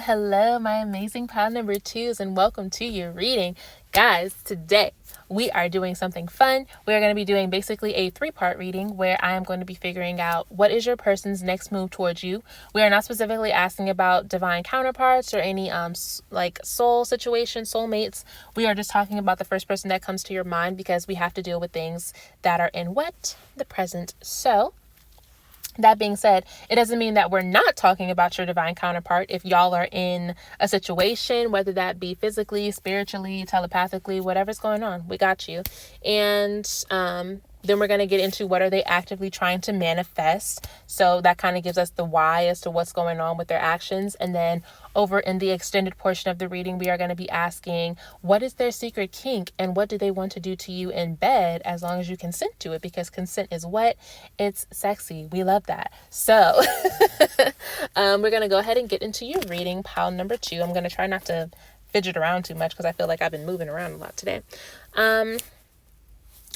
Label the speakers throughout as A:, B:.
A: Hello, my amazing pile number twos, and welcome to your reading. Guys, today we are doing something fun. We are going to be doing basically a 3-part reading where I am going to be figuring out what is your person's next move towards you. We are not specifically asking about divine counterparts or any like soul situation, soulmates. We are just talking about the first person that comes to your mind because we have to deal with things that are in the present. So that being said, it doesn't mean that we're not talking about your divine counterpart. If y'all are in a situation, whether that be physically, spiritually, telepathically, whatever's going on, we got you. And then we're going to get into what are they actively trying to manifest. So that kind of gives us the why as to what's going on with their actions. And then over in the extended portion of the reading, we are going to be asking, what is their secret kink and what do they want to do to you in bed as long as you consent to it? Because consent is what? It's sexy. We love that. So we're going to go ahead and get into your reading, pile number 2. I'm going to try not to fidget around too much because I feel like I've been moving around a lot today.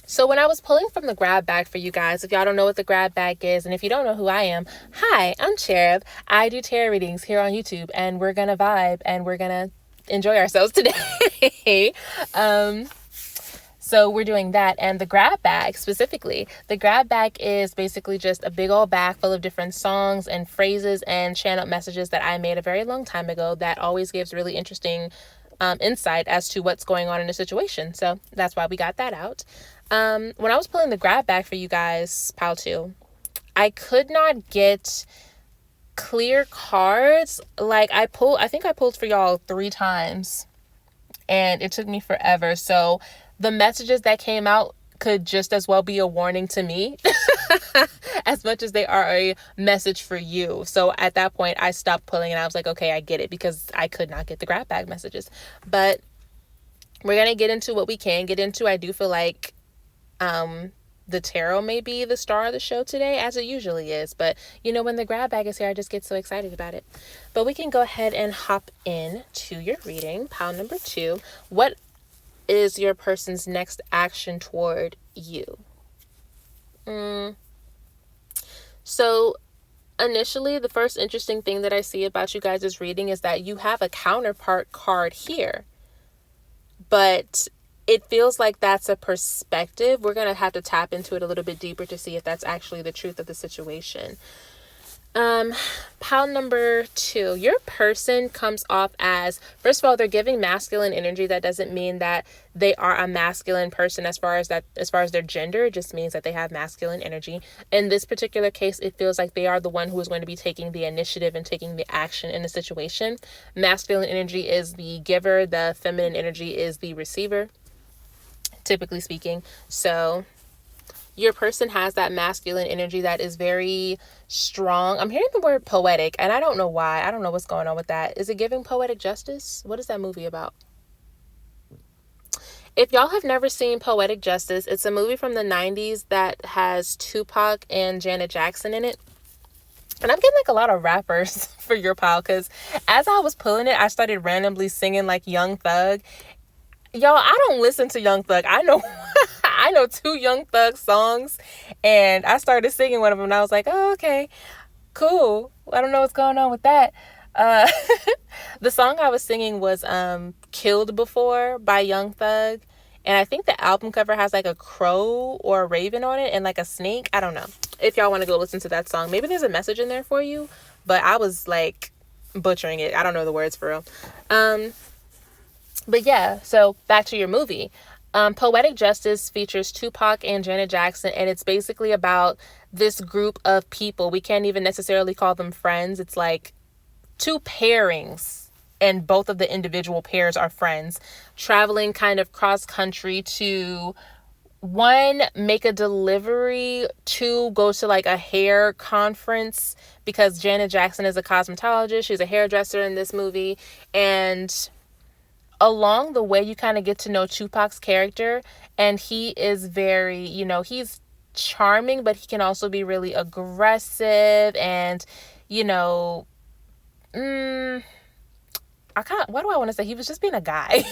A: So when I was pulling from the grab bag for you guys, if y'all don't know what the grab bag is, and if you don't know who I am, hi, I'm Cherub. I do tarot readings here on YouTube, and we're going to vibe, and we're going to enjoy ourselves today. So we're doing that. And the grab bag specifically, the grab bag is basically just a big old bag full of different songs and phrases and channeled messages that I made a very long time ago that always gives really interesting insight as to what's going on in a situation. So that's why we got that out. When I was pulling the grab bag for you guys, pile 2, I could not get clear cards. Like I think I pulled for y'all 3 times and it took me forever. So the messages that came out could just as well be a warning to me as much as they are a message for you. So at that point I stopped pulling and I was like, okay, I get it, because I could not get the grab bag messages. But we're going to get into what we can get into. I do feel like the tarot may be the star of the show today, as it usually is. But, you know, when the grab bag is here, I just get so excited about it. But we can go ahead and hop in to your reading. Pile number 2. What is your person's next action toward you? So initially, the first interesting thing that I see about you guys' reading is that you have a counterpart card here. But it feels like that's a perspective. We're going to have to tap into it a little bit deeper to see if that's actually the truth of the situation. Pile number 2, your person comes off as, first of all, they're giving masculine energy. That doesn't mean that they are a masculine person as far as their gender. It just means that they have masculine energy. In this particular case, it feels like they are the one who is going to be taking the initiative and taking the action in the situation. Masculine energy is the giver. The feminine energy is the receiver, typically speaking. So your person has that masculine energy that is very strong. I'm hearing the word poetic, and I don't know why. I don't know what's going on with that. Is it giving poetic justice? What is that movie about? If y'all have never seen Poetic Justice, it's a movie from the 90s that has Tupac and Janet Jackson in it. And I'm getting like a lot of rappers for your pile, because as I was pulling it, I started randomly singing like Young Thug. Y'all, I don't listen to Young Thug. I know 2 Young Thug songs, and I started singing one of them, and I was like, oh, okay, cool. I don't know what's going on with that. The song I was singing was Killed Before by Young Thug, and I think the album cover has like a crow or a raven on it and like a snake. I don't know. If y'all want to go listen to that song, maybe there's a message in there for you, but I was like butchering it. I don't know the words for real. But yeah, so back to your movie. Poetic Justice features Tupac and Janet Jackson, and it's basically about this group of people. We can't even necessarily call them friends. It's like 2 pairings, and both of the individual pairs are friends, traveling kind of cross country to, 1, make a delivery, 2, go to like a hair conference, because Janet Jackson is a cosmetologist. She's a hairdresser in this movie, and along the way, you kind of get to know Tupac's character, and he is very, he's charming, but he can also be really aggressive, and, what do I want to say? He was just being a guy.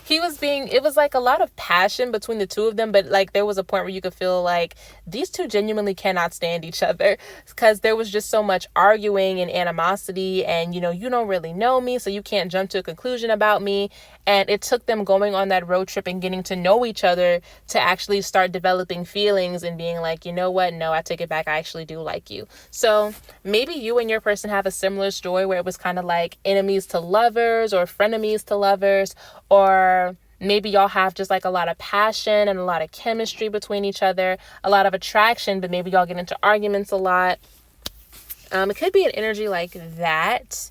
A: It was like a lot of passion between the two of them, but like there was a point where you could feel like these two genuinely cannot stand each other, because there was just so much arguing and animosity, and you don't really know me, so you can't jump to a conclusion about me. And it took them going on that road trip and getting to know each other to actually start developing feelings and being like, you know what? No, I take it back. I actually do like you. So maybe you and your person have a similar story where it was kind of like enemies to lovers or frenemies to lovers, or maybe y'all have just like a lot of passion and a lot of chemistry between each other, a lot of attraction, but maybe y'all get into arguments a lot. It could be an energy like that.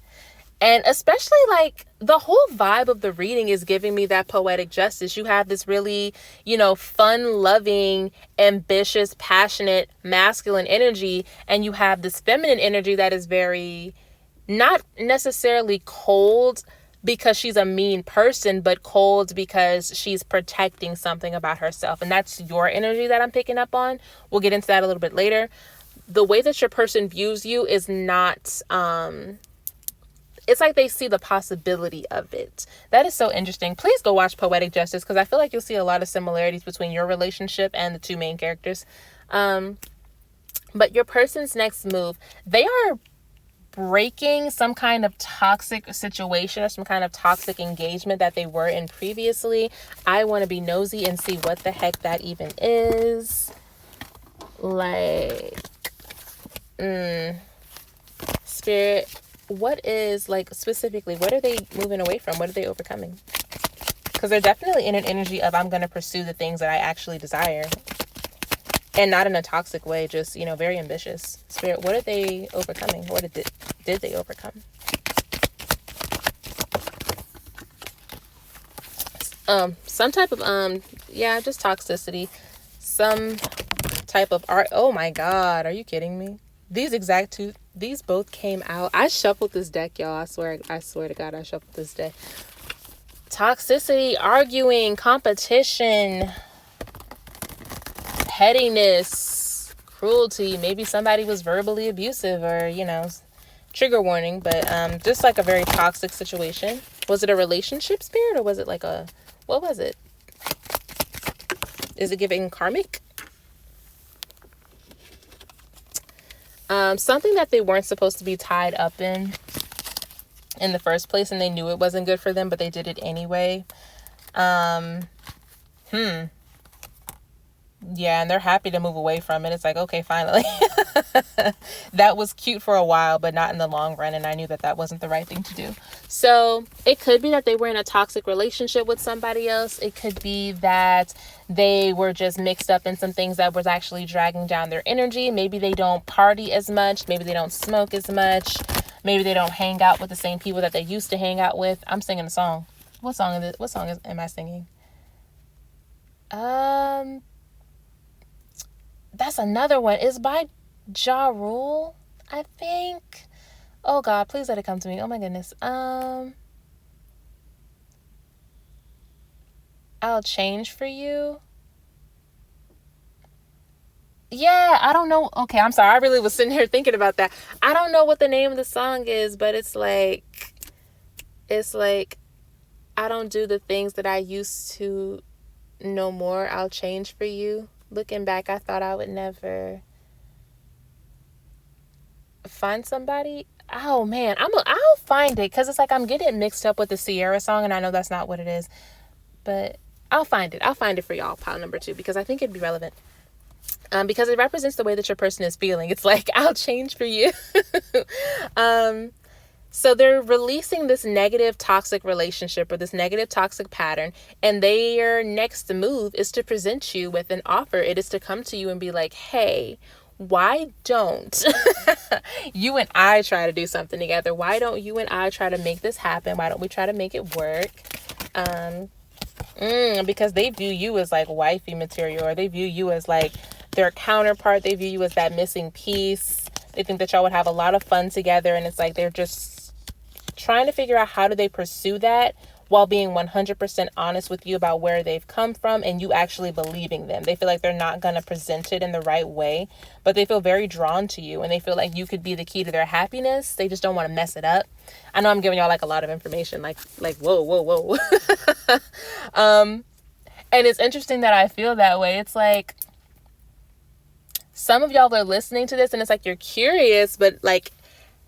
A: And especially like the whole vibe of the reading is giving me that poetic justice. You have this really, fun, loving, ambitious, passionate, masculine energy. And you have this feminine energy that is very, not necessarily cold because she's a mean person, but cold because she's protecting something about herself. And that's your energy that I'm picking up on. We'll get into that a little bit later. The way that your person views you is not, it's like they see the possibility of it. That is so interesting. Please go watch Poetic Justice, because I feel like you'll see a lot of similarities between your relationship and the two main characters. But your person's next move, they are breaking some kind of toxic situation or some kind of toxic engagement that they were in previously. I want to be nosy and see what the heck that even is. Like, Spirit, what is, like, specifically, what are they moving away from? What are they overcoming? Because they're definitely in an energy of, I'm going to pursue the things that I actually desire. And not in a toxic way, just, very ambitious. Spirit, what are they overcoming? What did they overcome? Some type of, just toxicity. Some type of art. Oh my God, are you kidding me? These both came out. I shuffled this deck, y'all. I swear to God, I shuffled this deck. Toxicity, arguing, competition, pettiness, cruelty. Maybe somebody was verbally abusive, or, trigger warning, but just like a very toxic situation. Was it a relationship, Spirit, or was it like what was it? Is it giving karmic? Something that they weren't supposed to be tied up in the first place, and they knew it wasn't good for them, but they did it anyway. Yeah, and they're happy to move away from it. It's like, okay, finally. That was cute for a while, but not in the long run, and I knew that wasn't the right thing to do. So it could be that they were in a toxic relationship with somebody else. It could be that they were just mixed up in some things that was actually dragging down their energy. Maybe they don't party as much. Maybe they don't smoke as much. Maybe they don't hang out with the same people that they used to hang out with. I'm singing a song. What song is it? What song am I singing? That's another one. It's by Ja Rule, I think. Oh God, please let it come to me. Oh my goodness. I'll change for you. Yeah, I don't know. Okay, I'm sorry. I really was sitting here thinking about that. I don't know what the name of the song is, but it's like, I don't do the things that I used to no more. I'll change for you. Looking back, I thought I would never find somebody. Oh man, I'll find it, because it's like I'm getting it mixed up with the Sierra song, and I know that's not what it is, but I'll find it for y'all, pile number 2, because I think it'd be relevant. Because it represents the way that your person is feeling. It's like, I'll change for you. So they're releasing this negative toxic relationship or this negative toxic pattern, and their next move is to present you with an offer. It is to come to you and be like, hey, why don't you and I try to do something together? Why don't you and I try to make this happen? Why don't we try to make it work? Because they view you as like wifey material, or they view you as like their counterpart. They view you as that missing piece. They think that y'all would have a lot of fun together, and it's like they're just trying to figure out how do they pursue that while being 100% honest with you about where they've come from, and you actually believing them. They feel like they're not going to present it in the right way, but they feel very drawn to you, and they feel like you could be the key to their happiness. They just don't want to mess it up. I know I'm giving y'all like a lot of information, like whoa. And it's interesting that I feel that way. It's like, some of y'all are listening to this and it's like you're curious, but like,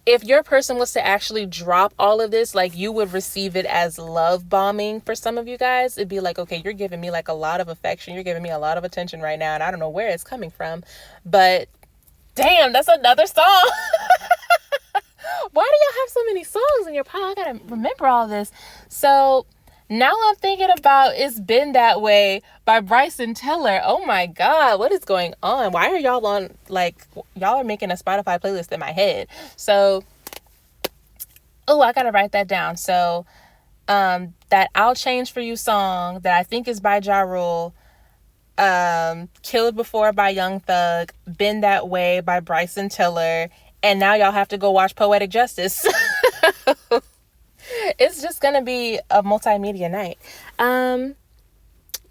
A: if your person was to actually drop all of this, like, you would receive it as love bombing. For some of you guys, it'd be like, okay, you're giving me like a lot of affection, you're giving me a lot of attention right now, and I don't know where it's coming from, but damn, that's another song. Why do y'all have so many songs in your pile? I gotta remember all this. So now I'm thinking about It's Been That Way by Bryson Tiller. Oh my God, what is going on? Why are y'all on, like, y'all are making a Spotify playlist in my head. So, oh, I gotta write that down. So, that I'll Change For You song that I think is by Ja Rule, Killed Before by Young Thug, Been That Way by Bryson Tiller, and now y'all have to go watch Poetic Justice. It's just gonna be a multimedia night.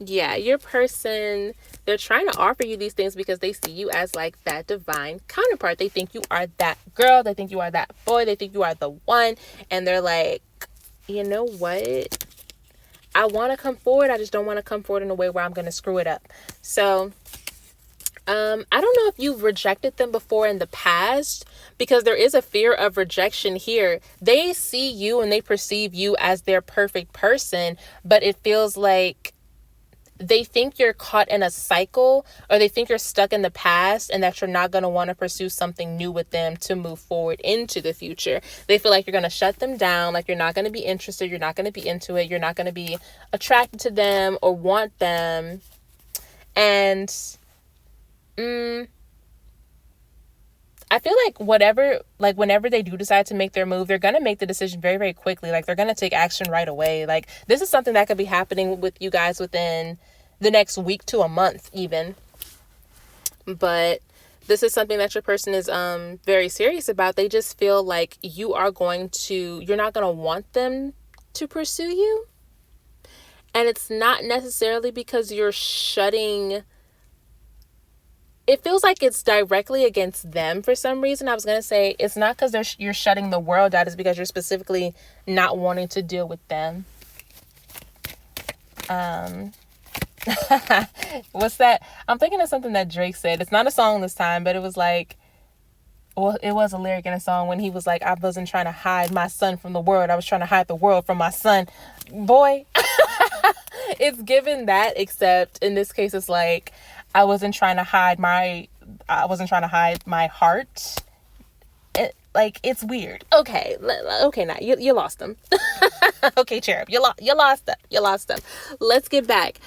A: Yeah, your person, they're trying to offer you these things because they see you as like that divine counterpart. They think you are that girl, they think you are that boy, they think you are the one, and they're like, you know what? I want to come forward, I just don't want to come forward in a way where I'm gonna screw it up. So I don't know if you've rejected them before in the past, because there is a fear of rejection here. They see you and they perceive you as their perfect person, but it feels like they think you're caught in a cycle, or they think you're stuck in the past and that you're not going to want to pursue something new with them to move forward into the future. They feel like you're going to shut them down, like you're not going to be interested, you're not going to be into it, you're not going to be attracted to them or want them. And I feel like whenever they do decide to make their move, they're going to make the decision very, very quickly. Like, they're going to take action right away. Like, this is something that could be happening with you guys within the next week to a month even. But this is something that your person is very serious about. They just feel like you're not going to want them to pursue you. And it's not necessarily because you're shutting. It feels like it's directly against them for some reason. I was going to say it's not because you're shutting the world out. It's because you're specifically not wanting to deal with them. What's that? I'm thinking of something that Drake said. It's not a song this time, but it was like, well, it was a lyric in a song when he was like, I wasn't trying to hide my son from the world. I was trying to hide the world from my son. Boy, it's given that, except in this case, it's like, I wasn't trying to hide my heart. It's weird. Okay, now you lost them. Okay, Cherub, you lost them. Let's get back.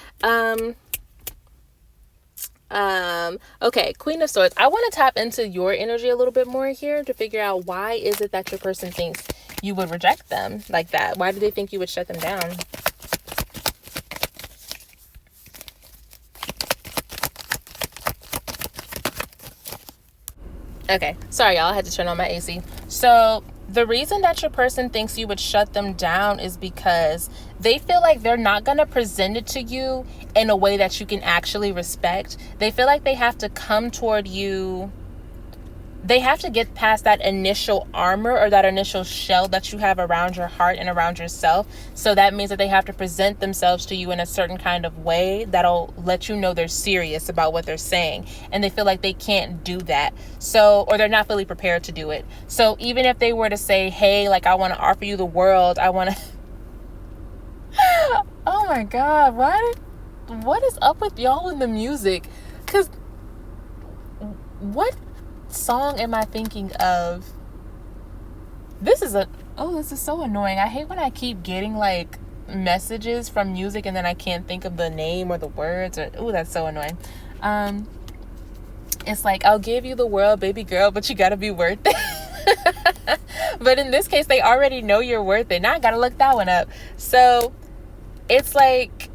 A: Okay, Queen of Swords. I want to tap into your energy a little bit more here to figure out, why is it that your person thinks you would reject them like that? Why do they think you would shut them down? Okay, sorry y'all, I had to turn on my AC. So the reason that your person thinks you would shut them down is because they feel like they're not going to present it to you in a way that you can actually respect. They feel like they have to come toward you. They have to get past that initial armor or that initial shell that you have around your heart and around yourself. So that means that they have to present themselves to you in a certain kind of way that'll let you know they're serious about what they're saying. And they feel like they can't do that. So, or they're not fully prepared to do it. So even if they were to say, hey, like, I want to offer you the world, I want to... Oh my God, what is up with y'all in the music? Because what song am I thinking of? This is so annoying. I hate when I keep getting like messages from music and then I can't think of the name or the words, or that's so annoying. It's like, I'll give you the world, baby girl, but you gotta be worth it. But in this case, they already know you're worth it. Now I gotta look that one up. So it's like,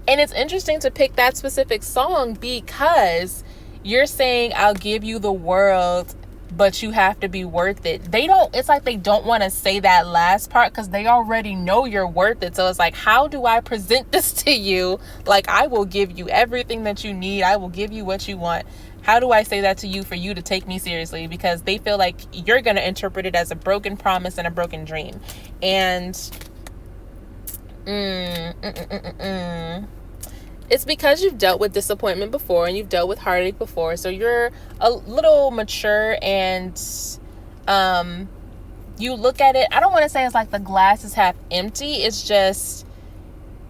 A: and it's interesting to pick that specific song because you're saying, I'll give you the world, but you have to be worth it. It's like they don't want to say that last part because they already know you're worth it. So it's like, how do I present this to you? Like, I will give you everything that you need. I will give you what you want. How do I say that to you for you to take me seriously? Because they feel like you're going to interpret it as a broken promise and a broken dream. And It's because you've dealt with disappointment before and you've dealt with heartache before. So you're a little mature and you look at it. I don't want to say it's like the glass is half empty. It's just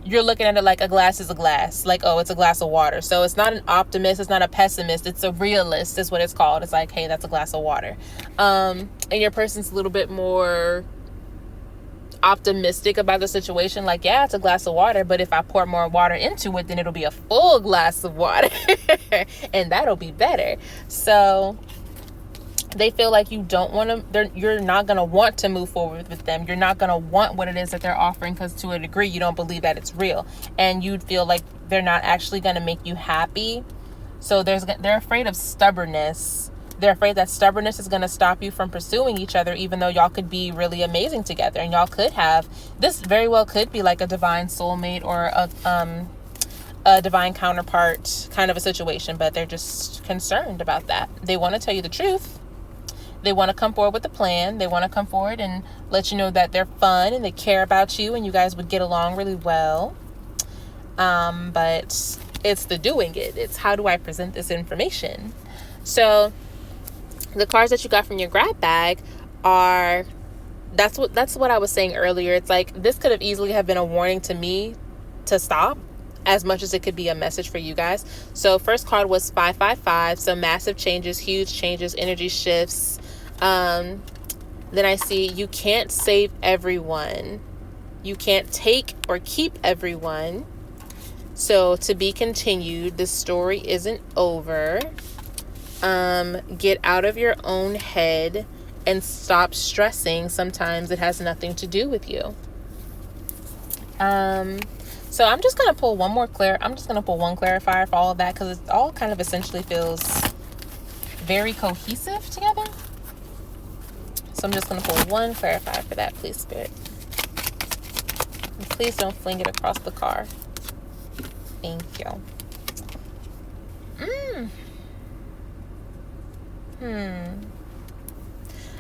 A: you're looking at it like a glass is a glass. Like, oh, it's a glass of water. So it's not an optimist. It's not a pessimist. It's a realist is what it's called. It's like, hey, that's a glass of water. And your person's a little bit more optimistic about the situation. Like, yeah, it's a glass of water, but if I pour more water into it, then it'll be a full glass of water. And that'll be better. So they feel like you don't want to, you're not going to want to move forward with them. You're not going to want what it is that they're offering because to a degree, you don't believe that it's real. And you'd feel like they're not actually going to make you happy. So they're afraid of stubbornness. They're afraid that stubbornness is going to stop you from pursuing each other, even though y'all could be really amazing together. And y'all could have, this very well could be like a divine soulmate or a divine counterpart kind of a situation, but they're just concerned about that. They want to tell you the truth. They want to come forward with a plan. They want to come forward and let you know that they're fun and they care about you and you guys would get along really well. But it's the doing it. It's how do I present this information? So the cards that you got from your grab bag are, that's what I was saying earlier. It's like, this could have easily have been a warning to me to stop as much as it could be a message for you guys. So first card was 555. So massive changes, huge changes, energy shifts. Then I see you can't save everyone. You can't take or keep everyone. So to be continued. The story isn't over. Get out of your own head and stop stressing. Sometimes it has nothing to do with you. So I'm just going to pull one clarifier for all of that because it all kind of essentially feels very cohesive together. So I'm just going to pull one clarifier for that, please, Spirit. And please don't fling it across the car. Thank you.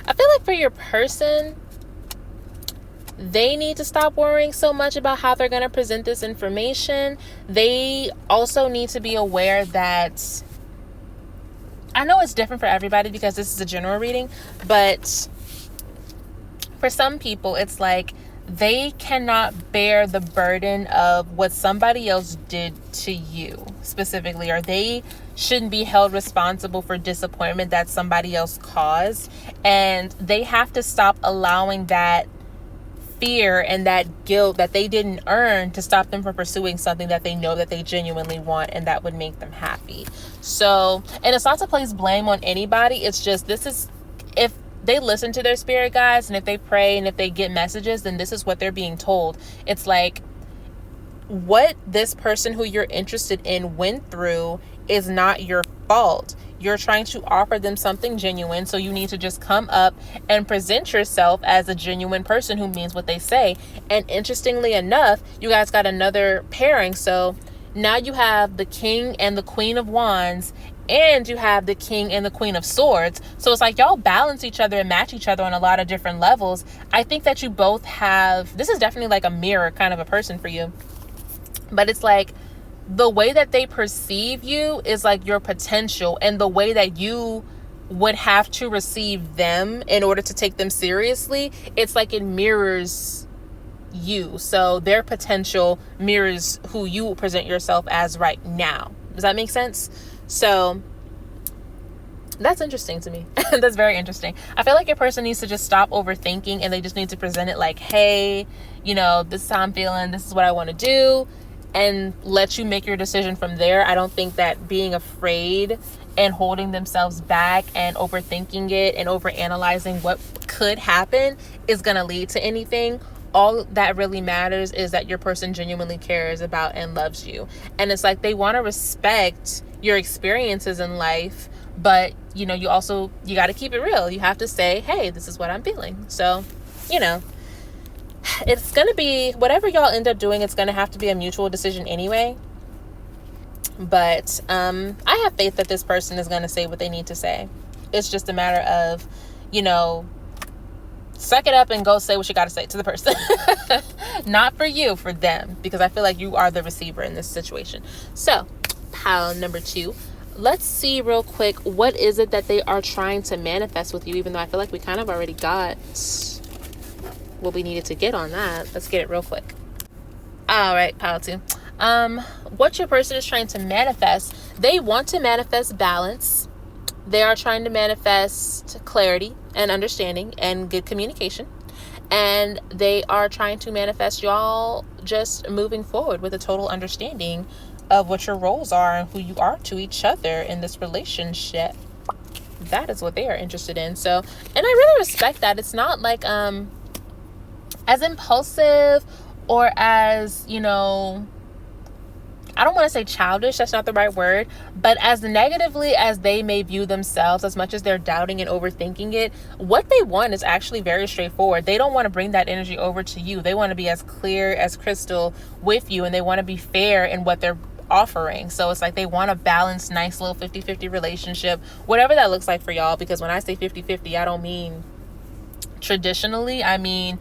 A: I feel like for your person, they need to stop worrying so much about how they're going to present this information. They also need to be aware that, I know it's different for everybody because this is a general reading, but for some people, it's like they cannot bear the burden of what somebody else did to you specifically, or they shouldn't be held responsible for disappointment that somebody else caused. And they have to stop allowing that fear and that guilt that they didn't earn to stop them from pursuing something that they know that they genuinely want and that would make them happy. So, and it's not to place blame on anybody. It's just, this is, if they listen to their spirit guides and if they pray and if they get messages, then this is what they're being told. It's like, what this person who you're interested in went through is not your fault. You're trying to offer them something genuine, so you need to just come up and present yourself as a genuine person who means what they say. And interestingly enough, you guys got another pairing. So now you have the King and the Queen of Wands, and you have the King and the Queen of Swords. So it's like y'all balance each other and match each other on a lot of different levels. I think that you both have, this is definitely like a mirror kind of a person for you. But it's like the way that they perceive you is like your potential, and the way that you would have to receive them in order to take them seriously, it's like it mirrors you. So their potential mirrors who you present yourself as right now. Does that make sense? So that's interesting to me. That's very interesting. I feel like your person needs to just stop overthinking, and they just need to present it like, hey, you know, this is how I'm feeling. This is what I want to do. And let you make your decision from there. I don't think that being afraid and holding themselves back and overthinking it and overanalyzing what could happen is going to lead to anything. All that really matters is that your person genuinely cares about and loves you. And it's like they want to respect your experiences in life, but you know, you got to keep it real. You have to say, hey, this is what I'm feeling. So, you know, it's going to be whatever y'all end up doing. It's going to have to be a mutual decision anyway. But I have faith that this person is going to say what they need to say. It's just a matter of, you know, suck it up and go say what you got to say to the person. Not for you, for them, because I feel like you are the receiver in this situation. So pile number 2, let's see real quick, what is it that they are trying to manifest with you, even though I feel like we kind of already got what we needed to get on that. Let's get it real quick. All right, pile 2. What your person is trying to manifest, they want to manifest balance. They are trying to manifest clarity and understanding and good communication. And they are trying to manifest y'all just moving forward with a total understanding of what your roles are and who you are to each other in this relationship. That is what they are interested in. So, and I really respect that. It's not like as impulsive or as, you know, I don't want to say childish, that's not the right word, but as negatively as they may view themselves, as much as they're doubting and overthinking it, what they want is actually very straightforward. They don't want to bring that energy over to you. They want to be as clear as crystal with you, and they want to be fair in what they're offering. So it's like they want a balanced, nice little 50-50 relationship, whatever that looks like for y'all. Because when I say 50-50, I don't mean traditionally, I mean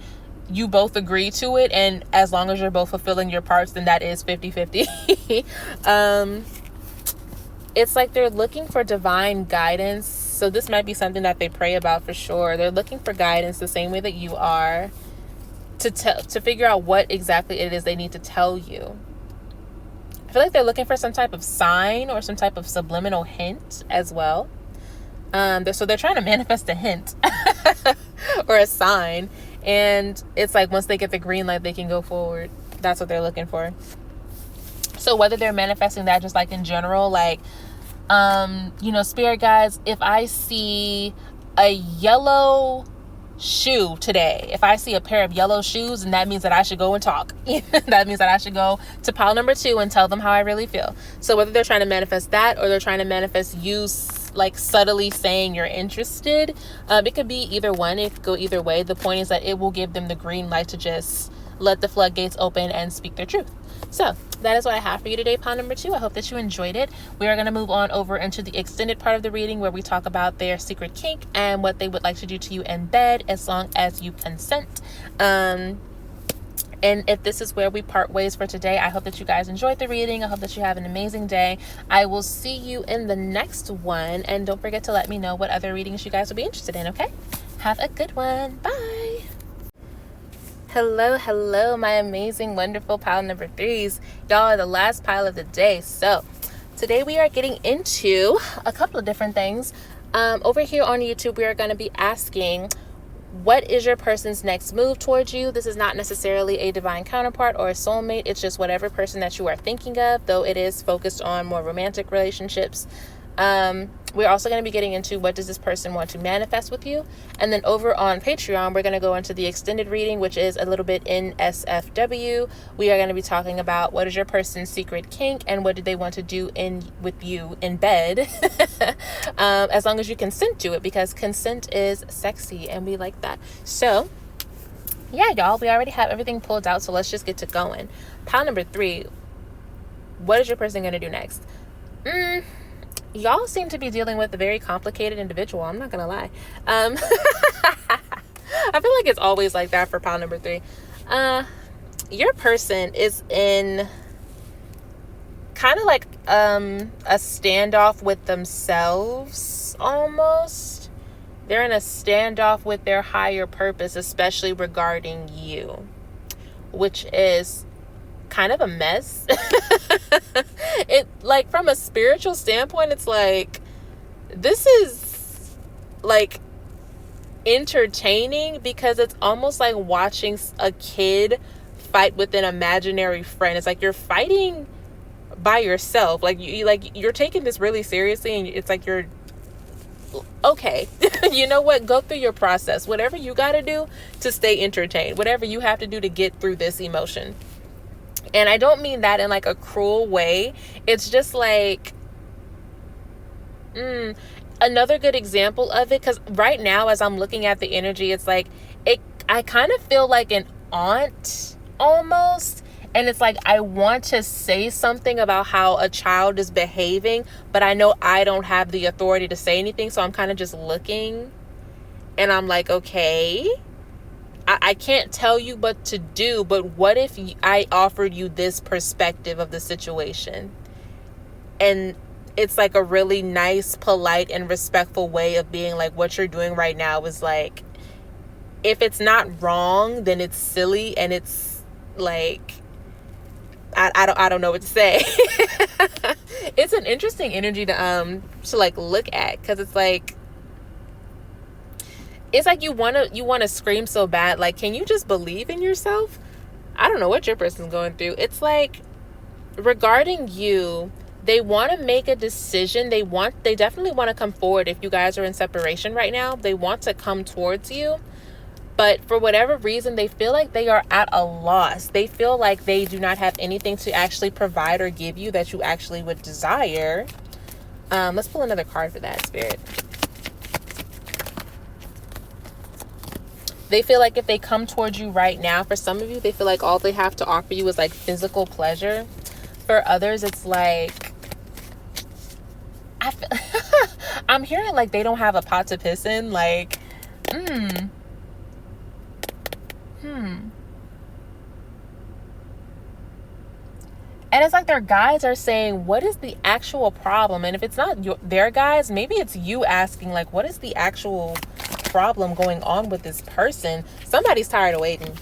A: you both agree to it, and as long as you're both fulfilling your parts, then that is 50-50. It's like they're looking for divine guidance. So this might be something that they pray about for sure. They're looking for guidance the same way that you are, to figure out what exactly it is they need to tell you. I feel like they're looking for some type of sign or some type of subliminal hint as well. So they're trying to manifest a hint or a sign. And it's like once they get the green light, they can go forward. That's what they're looking for. So whether they're manifesting that just like in general, like, you know, spirit guides, if I see a yellow shoe today, if I see a pair of yellow shoes, and that means that I should go and talk. That means that I should go to pile number 2 and tell them how I really feel. So whether they're trying to manifest that or they're trying to manifest you like subtly saying you're interested, it could be either one. It could go either way. The point is that it will give them the green light to just let the floodgates open and speak their truth. So that is what I have for you today, pile number 2. I hope that you enjoyed it. We are going to move on over into the extended part of the reading, where we talk about their secret kink and what they would like to do to you in bed, as long as you consent. And if this is where we part ways for today, I hope that you guys enjoyed the reading. I hope that you have an amazing day. I will see you in the next one. And don't forget to let me know what other readings you guys will be interested in, okay? Have a good one. Bye. Hello, my amazing, wonderful pile number 3s. Y'all are the last pile of the day. So today we are getting into a couple of different things. Over here on YouTube, we are going to be asking, what is your person's next move towards you? This is not necessarily a divine counterpart or a soulmate. It's just whatever person that you are thinking of, though it is focused on more romantic relationships. We're also going to be getting into what does this person want to manifest with you. And then over on Patreon, we're going to go into the extended reading, which is a little bit in SFW. We are going to be talking about what is your person's secret kink and what do they want to do with you in bed, as long as you consent to it, because consent is sexy and we like that. So yeah, y'all, we already have everything pulled out, so let's just get to going. Pile number 3, what is your person going to do next? Y'all seem to be dealing with a very complicated individual. I'm not gonna lie. I feel like it's always like that for pile number 3. Your person is in kind of like a standoff with themselves almost. They're in a standoff with their higher purpose, especially regarding you, which is kind of a mess. It, like, from a spiritual standpoint, it's like, this is like entertaining, because it's almost like watching a kid fight with an imaginary friend. It's like you're fighting by yourself. Like you're taking this really seriously, and it's like you're okay. You know what? Go through your process. Whatever you got to do to stay entertained. Whatever you have to do to get through this emotion. And I don't mean that in like a cruel way. It's just like another good example of it, because right now as I'm looking at the energy, it's like I kind of feel like an aunt almost. And it's like I want to say something about how a child is behaving, but I know I don't have the authority to say anything. So I'm kind of just looking, and I'm like, okay. I can't tell you what to do, but what if I offered you this perspective of the situation? And it's like a really nice, polite, and respectful way of being like, what you're doing right now is like, if it's not wrong, then it's silly, and it's like, I don't know what to say. It's an interesting energy to like look at, because it's like you wanna scream so bad, like, can you just believe in yourself? I don't know what your person's going through. It's like, regarding you, they want to make a decision. They definitely want to come forward. If you guys are in separation right now, they want to come towards you. But for whatever reason, they feel like they are at a loss. They feel like they do not have anything to actually provide or give you that you actually would desire. Let's pull another card for that, Spirit. They feel like if they come towards you right now, for some of you, they feel like all they have to offer you is like physical pleasure. For others, it's like, I'm hearing like they don't have a pot to piss in. Like, And it's like their guides are saying, what is the actual problem? And if it's not their guides, maybe it's you asking, like, what is the actual problem going on with this person? Somebody's tired of waiting.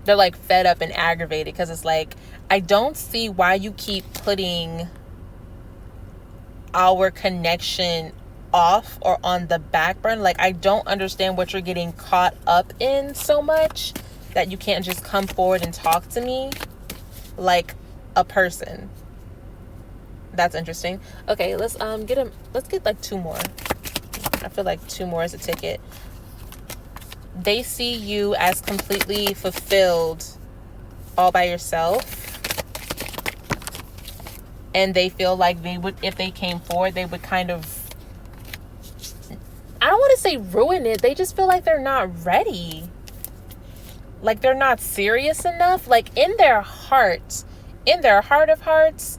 A: They're like fed up and aggravated, because it's like, I don't see why you keep putting our connection off or on the back burner. Like, I don't understand what you're getting caught up in so much that you can't just come forward and talk to me like a person. That's interesting. Okay, let's get like two more. I feel like two more is a ticket. They see you as completely fulfilled all by yourself. And they feel like they would, if they came forward, they would kind of, I don't want to say ruin it. They just feel like they're not ready. Like they're not serious enough. Like in their heart of hearts,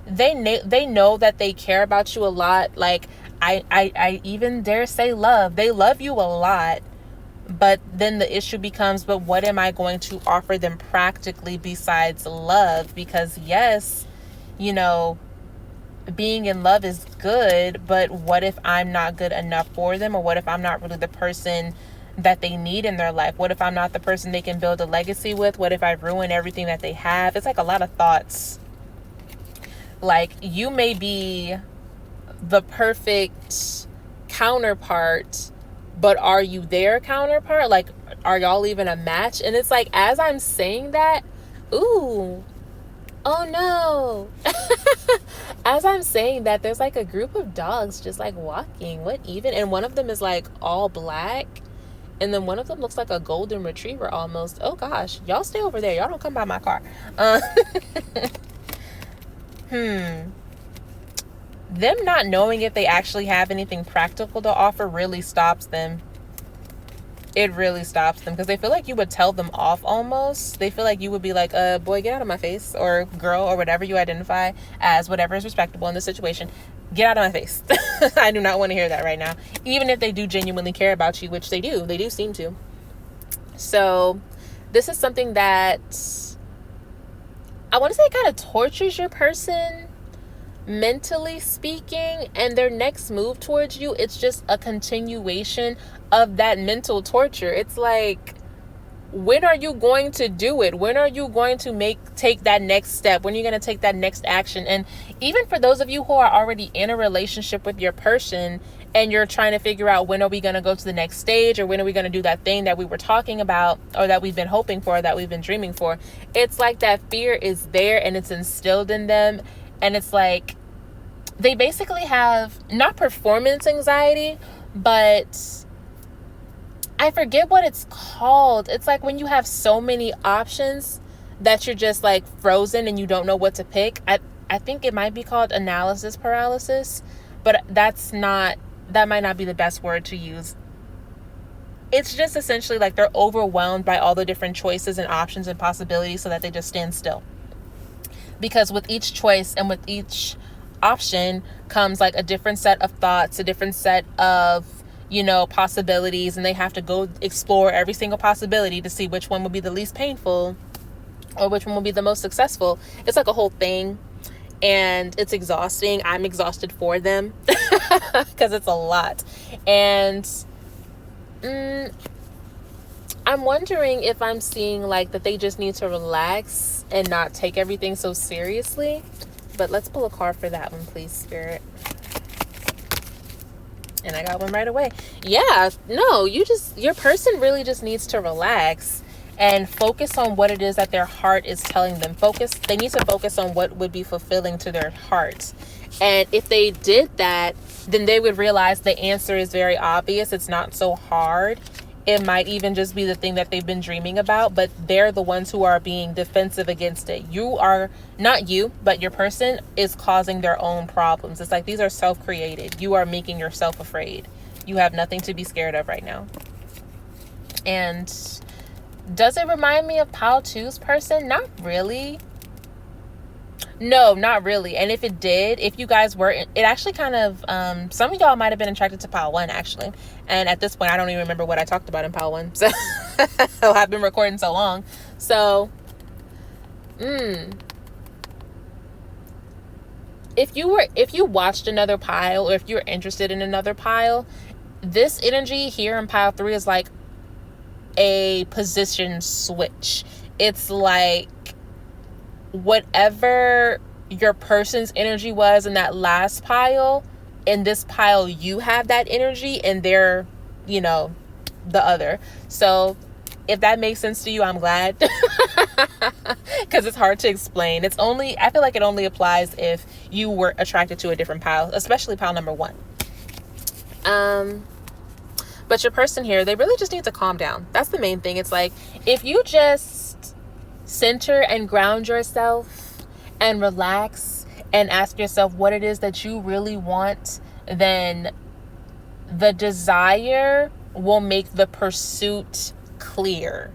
A: they know that they care about you a lot. Like I even dare say love. They love you a lot. But then the issue becomes, but what am I going to offer them practically besides love? Because yes, you know, being in love is good, but what if I'm not good enough for them? Or what if I'm not really the person that they need in their life? What if I'm not the person they can build a legacy with? What if I ruin everything that they have? It's like a lot of thoughts. Like, you may be the perfect counterpart, but are you their counterpart? Like, are y'all even a match? And it's like, as I'm saying that, ooh, oh no. As I'm saying that, there's like a group of dogs just like walking. What even? And one of them is like all black. And then one of them looks like a golden retriever almost. Oh gosh, y'all stay over there. Y'all don't come by my car. Them not knowing if they actually have anything practical to offer really stops them. It really stops them, because they feel like you would tell them off almost. They feel like you would be like, boy, get out of my face, or girl, or whatever you identify as, whatever is respectable in the situation. Get out of my face. I do not want to hear that right now. Even if they do genuinely care about you, which they do. They do seem to. So this is something that I want to say kind of tortures your person, mentally speaking, and their next move towards you, it's just a continuation of that mental torture. It's like, when are you going to do it? When are you going to take that next step? When are you going to take that next action? And even for those of you who are already in a relationship with your person, and you're trying to figure out, when are we going to go to the next stage, or when are we going to do that thing that we were talking about, or that we've been hoping for, that we've been dreaming for, it's like that fear is there and it's instilled in them. And it's like, they basically have not performance anxiety, but I forget what it's called. It's like when you have so many options that you're just like frozen and you don't know what to pick. I think it might be called analysis paralysis, but that might not be the best word to use. It's just essentially like they're overwhelmed by all the different choices and options and possibilities, so that they just stand still. Because with each choice and with each option comes like a different set of thoughts, a different set of possibilities, and they have to go explore every single possibility to see which one will be the least painful or which one will be the most successful. It's like a whole thing, and it's exhausting. I'm exhausted for them because it's a lot. And I'm wondering if I'm seeing like that they just need to relax and not take everything so seriously. But let's pull a card for that one, please, Spirit. And I got one right away. Yeah, no, your person really just needs to relax and focus on what it is that their heart is telling them. They need to focus on what would be fulfilling to their heart. And if they did that, then they would realize the answer is very obvious. It's not so hard. It might even just be the thing that they've been dreaming about, but they're the ones who are being defensive against it. You are not you, but your person is causing their own problems. It's like these are self-created. You are making yourself afraid. You have nothing to be scared of right now. And does it remind me of Pile 2's person? Not really. No, not really. And if it did, if you guys were, it actually kind of, some of y'all might have been attracted to Pile 1 actually. And at this point, I don't even remember what I talked about in Pile 1. So I've been recording so long. So, if you watched another pile, or if you're interested in another pile, this energy here in Pile 3 is like a position switch. It's like whatever your person's energy was in that last pile, in this pile you have that energy, and they're the other. So if that makes sense to you, I'm glad, because it's hard to explain. I feel like it only applies if you were attracted to a different pile, especially pile number 1. But your person here, they really just need to calm down. That's the main thing. It's like, if you just center and ground yourself and relax and ask yourself what it is that you really want, then the desire will make the pursuit clear,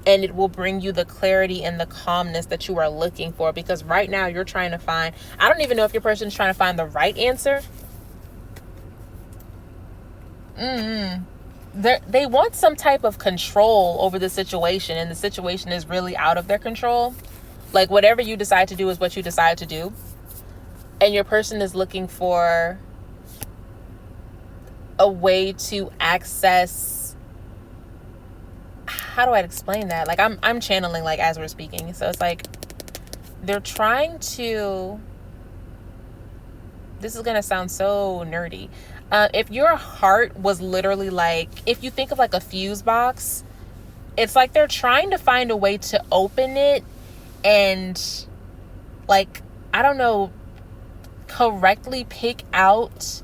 A: and it will bring you the clarity and the calmness that you are looking for. Because right now you're trying to find, I don't even know if your person is trying to find the right answer. They want some type of control over the situation, and the situation is really out of their control. Like, whatever you decide to do is what you decide to do. And your person is looking for a way to access, how do I explain that? Like, I'm channeling like as we're speaking. So it's like they're trying to, this is going to sound so nerdy. If your heart was literally like, if you think of like a fuse box, it's like they're trying to find a way to open it and, like, I don't know, correctly pick out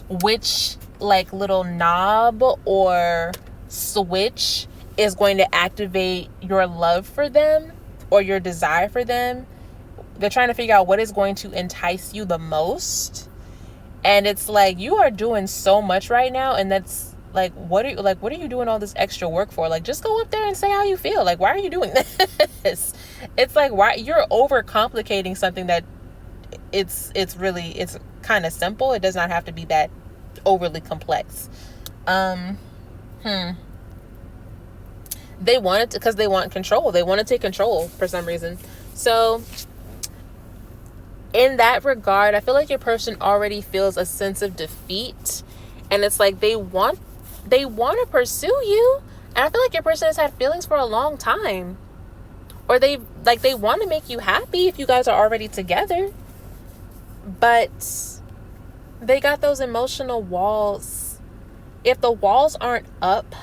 A: which like little knob or switch is going to activate your love for them or your desire for them. They're trying to figure out what is going to entice you the most. And it's like, you are doing so much right now, and that's like, what are you doing all this extra work for? Like, just go up there and say how you feel. Like, why are you doing this? It's like, why you're overcomplicating something that it's kind of simple. It does not have to be that overly complex. They want it because they want control. They want to take control for some reason. So in that regard, I feel like your person already feels a sense of defeat, and it's like they want to pursue you. And I feel like your person has had feelings for a long time, or they want to make you happy if you guys are already together, but they got those emotional walls. If the walls aren't up,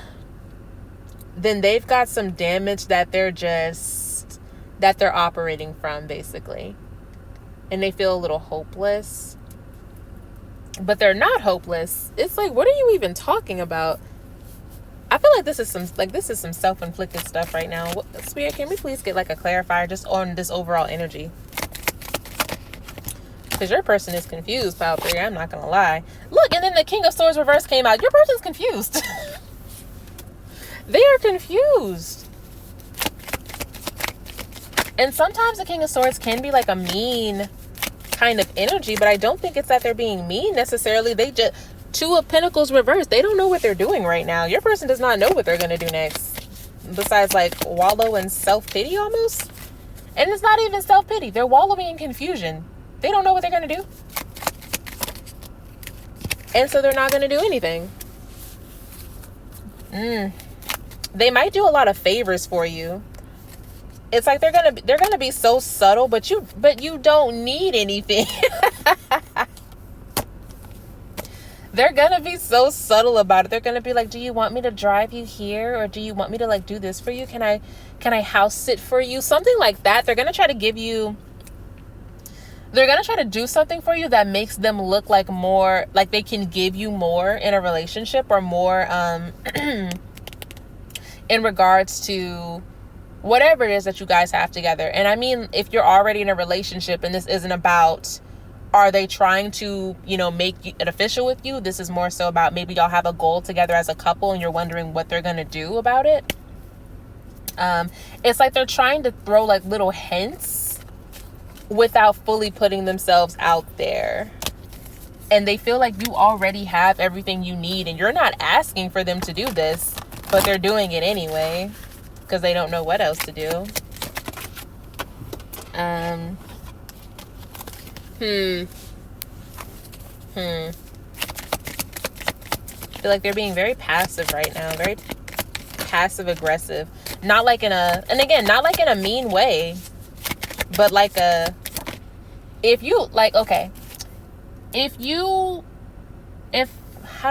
A: then they've got some damage that they're operating from, basically. And they feel a little hopeless, but they're not hopeless. It's like, what are you even talking about? I feel like this is some self-inflicted stuff right now. Spirit, can we please get like a clarifier just on this overall energy? Because your person is confused, Pile 3. I'm not gonna lie. Look, and then the King of Swords reverse came out. Your person's confused. They are confused. And sometimes the King of Swords can be like a mean kind of energy, but I don't think it's that they're being mean necessarily. They just, Two of Pentacles reversed. They don't know what they're doing right now. Your person does not know what they're going to do next. Besides like wallow in self-pity almost. And it's not even self-pity. They're wallowing in confusion. They don't know what they're going to do. And so they're not going to do anything. They might do a lot of favors for you. It's like they're gonna be so subtle, but you don't need anything. They're gonna be so subtle about it. They're gonna be like, do you want me to drive you here, or do you want me to like do this for you? Can I house sit for you? Something like that. They're gonna try to do something for you that makes them look like more like they can give you more in a relationship, or more in regards to whatever it is that you guys have together. And I mean, if you're already in a relationship and this isn't about, are they trying to, make it official with you? This is more so about maybe y'all have a goal together as a couple and you're wondering what they're going to do about it. It's like they're trying to throw like little hints without fully putting themselves out there. And they feel like you already have everything you need and you're not asking for them to do this, but they're doing it anyway. Because they don't know what else to do. I feel like they're being very passive right now. Very passive aggressive. Not like in a mean way. But like how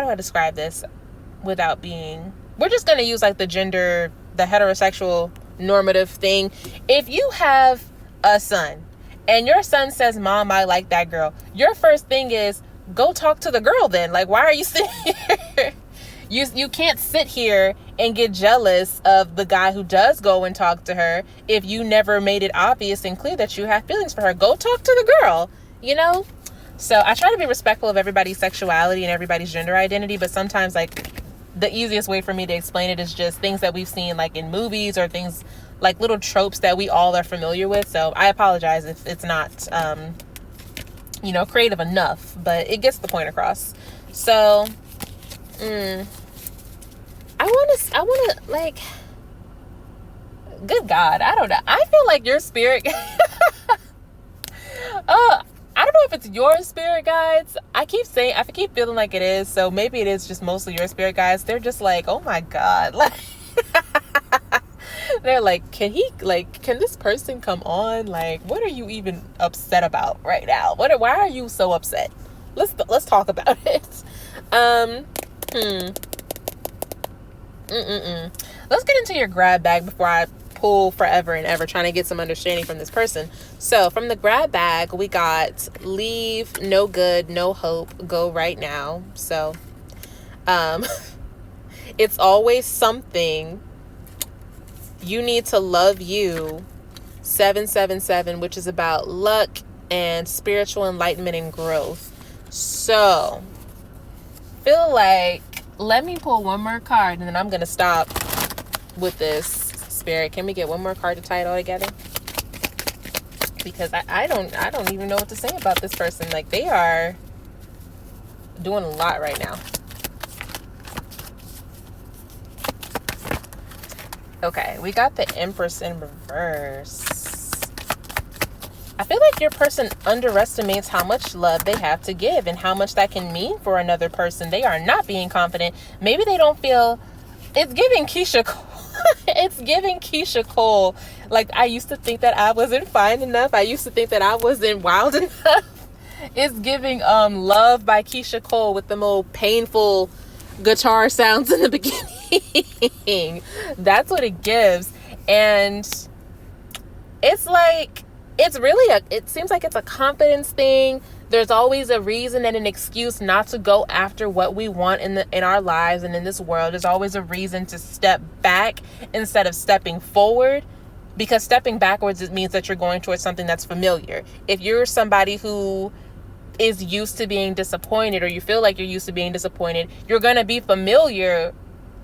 A: do I describe this without being, we're just going to use like the heterosexual normative thing. If you have a son and your son says, Mom, I like that girl, your first thing is go talk to the girl then. Like, why are you sitting here? You can't sit here and get jealous of the guy who does go and talk to her if you never made it obvious and clear that you have feelings for her. Go talk to the girl, So I try to be respectful of everybody's sexuality and everybody's gender identity, but sometimes like the easiest way for me to explain it is just things that we've seen like in movies or things like little tropes that we all are familiar with. So I apologize if it's not, creative enough, but it gets the point across. So, I want to like, good God, I don't know. I feel like your spirit, I don't know if it's your spirit guides. I keep feeling like it is. So maybe it is just mostly your spirit guides. They're just like, oh my God. Like, they're like, can this person come on? Like, what are you even upset about right now? Why are you so upset? Let's talk about it. Let's get into your grab bag before I pull forever and ever trying to get some understanding from this person. So from the grab bag, we got leave, no good, no hope, go right now. So it's always something. You need to love you. 777, which is about luck and spiritual enlightenment and growth. So feel like, let me pull one more card and then I'm gonna stop with this. Spirit, can we get one more card to tie it all together? Because I don't even know what to say about this person. Like, they are doing a lot right now. Okay, we got the Empress in reverse. I feel like your person underestimates how much love they have to give and how much that can mean for another person. They are not being confident. Maybe they don't feel, it's giving Keisha Cole. It's giving Keisha Cole. Like, I used to think that I wasn't fine enough. I used to think that I wasn't wild enough. It's giving Love by Keisha Cole with the old painful guitar sounds in the beginning. That's what it gives. And it's like, it seems like it's a confidence thing. There's always a reason and an excuse not to go after what we want in our lives and in this world. There's always a reason to step back instead of stepping forward, because stepping backwards, it means that you're going towards something that's familiar. If you're somebody who is used to being disappointed, or you feel like you're used to being disappointed, you're going to be familiar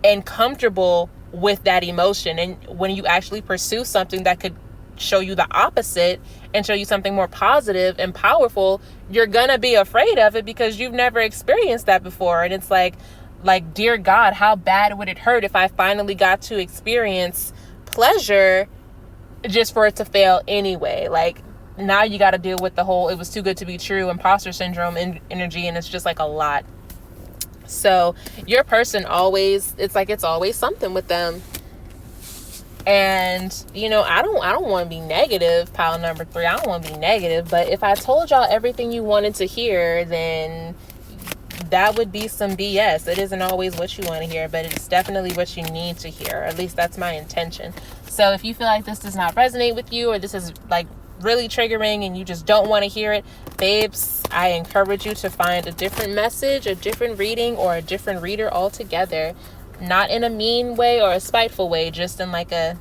A: and comfortable with that emotion. And when you actually pursue something that could show you the opposite and show you something more positive and powerful, you're gonna be afraid of it because you've never experienced that before. And it's like, dear God, how bad would it hurt if I finally got to experience pleasure just for it to fail anyway? Like, now you got to deal with the whole it was too good to be true, imposter syndrome energy, and it's just like a lot. So your person always, it's always something with them. And I don't want to be negative, pile number 3. I don't want to be negative, but if I told y'all everything you wanted to hear, then that would be some BS. It isn't always what you want to hear, but it's definitely what you need to hear. At least that's my intention. So if you feel like this does not resonate with you, or this is like really triggering and you just don't want to hear it, babes, I encourage you to find a different message, a different reading, or a different reader altogether. Not in a mean way or a spiteful way, just in like a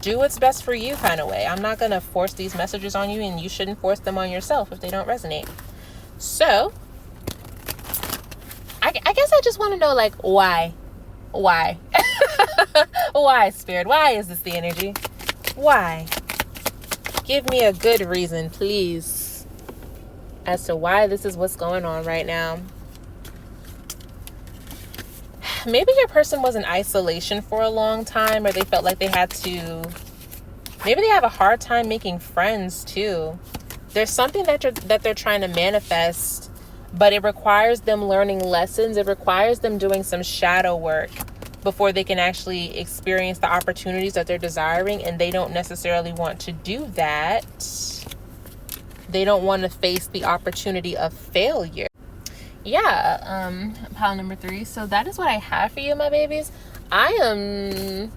A: do what's best for you kind of way. I'm not going to force these messages on you, and you shouldn't force them on yourself if they don't resonate. So I guess I just want to know, like, why? Why, Spirit? Why is this the energy? Why? Give me a good reason, please, as to why this is what's going on right now. Maybe your person was in isolation for a long time, or they felt like they had to. Maybe they have a hard time making friends too. There's something that they're trying to manifest, but it requires them learning lessons. It requires them doing some shadow work before they can actually experience the opportunities that they're desiring, and they don't necessarily want to do that. They don't want to face the opportunity of failure. Yeah, pile number 3. So that is what I have for you, my babies. I am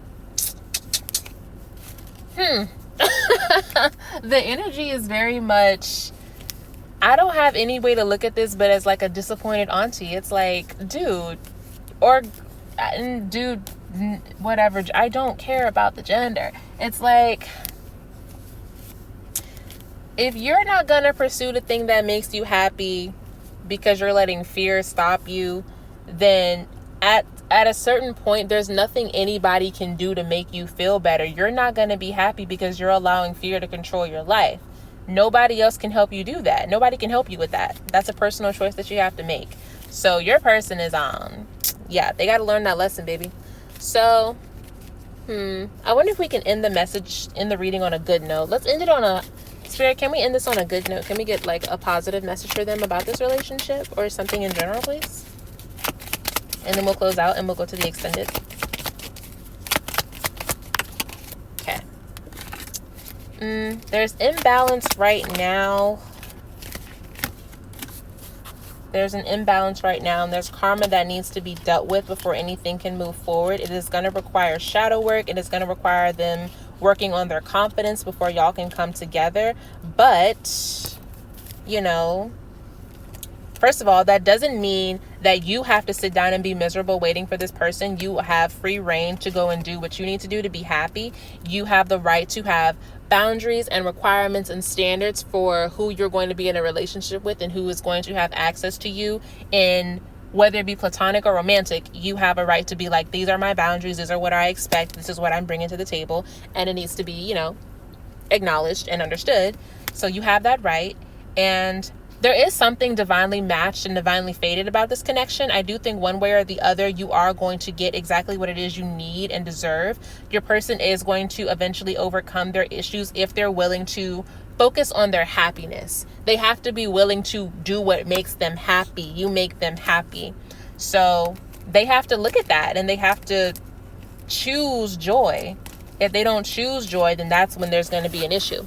A: the energy is very much, I don't have any way to look at this but as like a disappointed auntie. It's like, dude, whatever, I don't care about the gender. It's like, if you're not gonna pursue the thing that makes you happy because you're letting fear stop you, then at a certain point, there's nothing anybody can do to make you feel better. You're not going to be happy because you're allowing fear to control your life. Nobody else can help you do that. Nobody can help you with that. That's a personal choice that you have to make. So your person is they got to learn that lesson, baby. So I wonder if we can end the message in the reading on a good note. Let's end it on a Spirit, can we end this on a good note? Can we get like a positive message for them about this relationship or something in general, please? And then we'll close out and we'll go to the extended. Okay. There's imbalance right now. There's an imbalance right now, and there's karma that needs to be dealt with before anything can move forward. It is going to require shadow work. It is going to require them working on their confidence before y'all can come together. But, first of all, that doesn't mean that you have to sit down and be miserable waiting for this person. You have free reign to go and do what you need to do to be happy. You have the right to have boundaries and requirements and standards for who you're going to be in a relationship with and who is going to have access to you, in whether it be platonic or romantic. You have a right to be like, these are my boundaries, these are what I expect, this is what I'm bringing to the table, and it needs to be, acknowledged and understood. So you have that right. And there is something divinely matched and divinely fated about this connection. I do think one way or the other, you are going to get exactly what it is you need and deserve. Your person is going to eventually overcome their issues if they're willing to focus on their happiness. They have to be willing to do what makes them happy. You make them happy. So they have to look at that and they have to choose joy. If they don't choose joy, then that's when there's going to be an issue.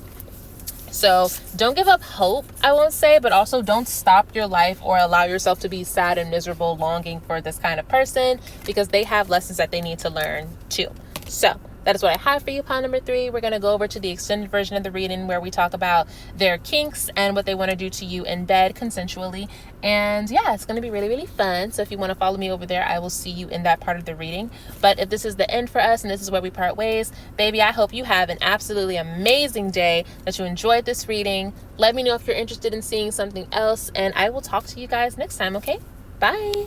A: So don't give up hope, I won't say, but also don't stop your life or allow yourself to be sad and miserable longing for this kind of person, because they have lessons that they need to learn too. So that is what I have for you, pile number 3. We're going to go over to the extended version of the reading where we talk about their kinks and what they want to do to you in bed consensually. And yeah, it's going to be really, really fun. So if you want to follow me over there, I will see you in that part of the reading. But if this is the end for us and this is where we part ways, baby, I hope you have an absolutely amazing day, that you enjoyed this reading. Let me know if you're interested in seeing something else, and I will talk to you guys next time, okay? Bye.